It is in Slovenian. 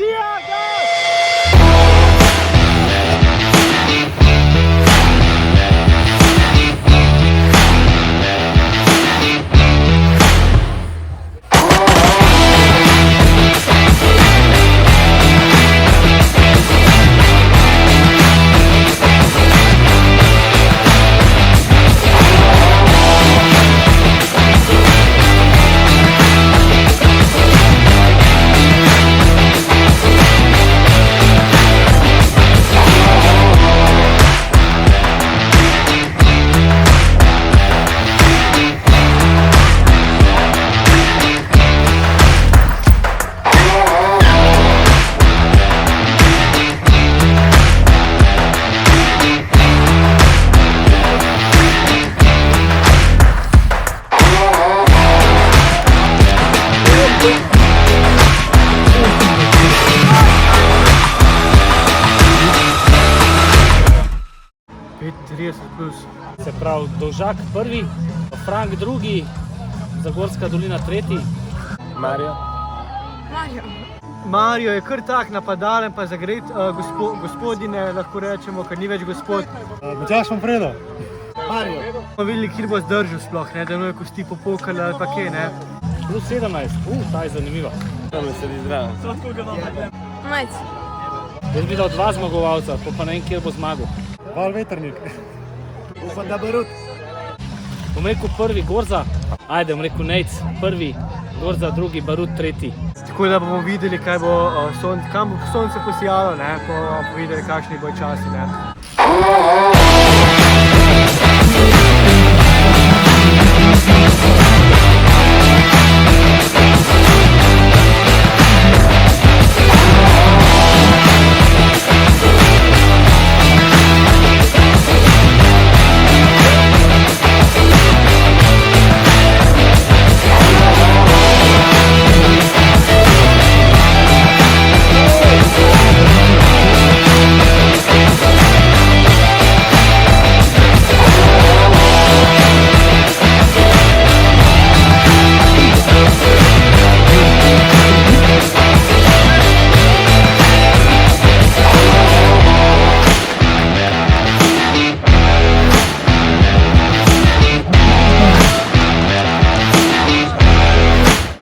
Matija, gas! Se pravi, Dovžak prvi, Frank drugi, Zagorska dolina tretji. Mario. Mario je kar tak napadalen, pa zagret gospodine, lahko rečemo, ker ni več gospod. Matjaž Manfredo. Mario. Smo videli, kjer bo zdržal sploh, ne, da ne kosti popokali ali pa kje, ne. Plus 17, ta je zanimiva. Tam me sedi zdravo. Majc. Jaz bi dal 2 zmagovalca, pa ne vem, kjer bo zmagal. Val Vetrnik. Upam, da Barut. Bom rekel prvi Gorza, ajde, bom rekel Nejc prvi, Gorza drugi, Barut tretji. Tako da bomo videli, kaj bo kam bo sonce posijalo, ne, pa bomo videli, kakšni bo časi, ne.